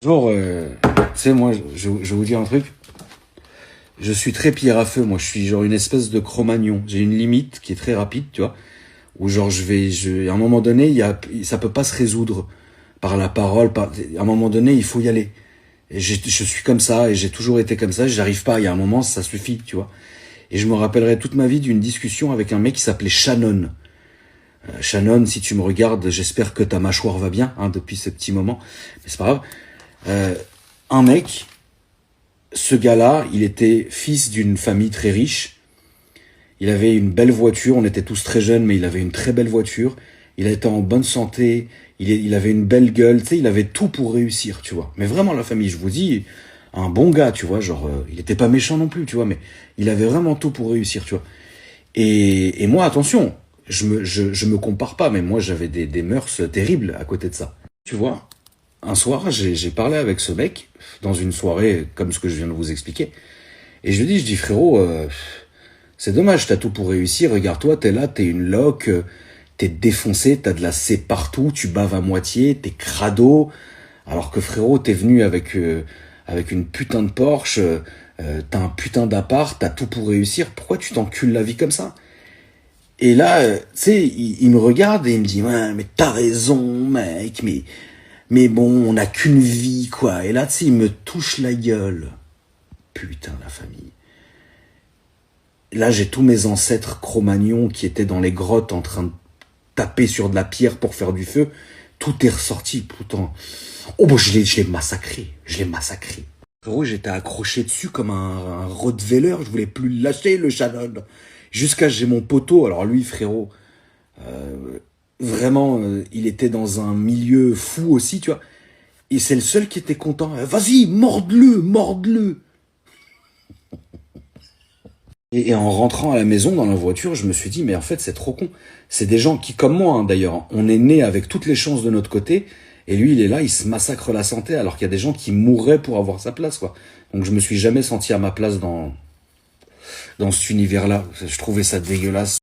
Genre, tu sais, moi, je vais vous dire un truc. Je suis très pierre à feu, moi. Je suis genre une espèce de Cro-Magnon. J'ai une limite qui est très rapide, tu vois. Où genre, à un moment donné, ça peut pas se résoudre par la parole. À un moment donné, il faut y aller. Et je suis comme ça, et j'ai toujours été comme ça. J'arrive pas. Il y a un moment, ça suffit, tu vois. Et je me rappellerai toute ma vie d'une discussion avec un mec qui s'appelait Shannon. Shannon, si tu me regardes, j'espère que ta mâchoire va bien, hein, depuis ce petit moment. Mais c'est pas grave. Euh, un mec, ce gars-là, il était fils d'une famille très riche. Il avait une belle voiture. On était tous très jeunes, mais il avait une très belle voiture. Il était en bonne santé. Il avait une belle gueule. Tu sais, il avait tout pour réussir, tu vois. Mais vraiment, la famille, je vous dis, un bon gars, tu vois. Genre, il était pas méchant non plus, tu vois. Mais il avait vraiment tout pour réussir, tu vois. Et moi, attention, je me compare pas, mais moi, j'avais des mœurs terribles à côté de ça. Tu vois, un soir, j'ai parlé avec ce mec dans une soirée comme ce que je viens de vous expliquer. Et je dis frérot, c'est dommage, t'as tout pour réussir. Regarde-toi, t'es là, t'es une loque, t'es défoncé, t'as de la C partout, tu baves à moitié, t'es crado. Alors que frérot, t'es venu avec une putain de Porsche, t'as un putain d'appart, t'as tout pour réussir. Pourquoi tu t'encules la vie comme ça? Et là, tu sais, il me regarde et il me dit, ouais, mais t'as raison, mec, mais bon, on n'a qu'une vie, quoi. Et là, tu sais, il me touche la gueule. Putain, la famille. Là, j'ai tous mes ancêtres Cro-Magnons qui étaient dans les grottes en train de taper sur de la pierre pour faire du feu. Tout est ressorti, putain. Oh, bon, je l'ai massacré. Je l'ai massacré. Frérot, j'étais accroché dessus comme un Rottweiler. Je voulais plus le lâcher, le Shannon. Jusqu'à j'ai mon poteau. Alors lui, frérot, vraiment, il était dans un milieu fou aussi, tu vois. Et c'est le seul qui était content. Vas-y, morde-le, morde-le. Et en rentrant à la maison, dans la voiture, je me suis dit, mais en fait, c'est trop con. C'est des gens qui, comme moi, hein, d'ailleurs, on est né avec toutes les chances de notre côté, et lui, il est là, il se massacre la santé, alors qu'il y a des gens qui mourraient pour avoir sa place, quoi. Donc je me suis jamais senti à ma place dans cet univers-là. Je trouvais ça dégueulasse.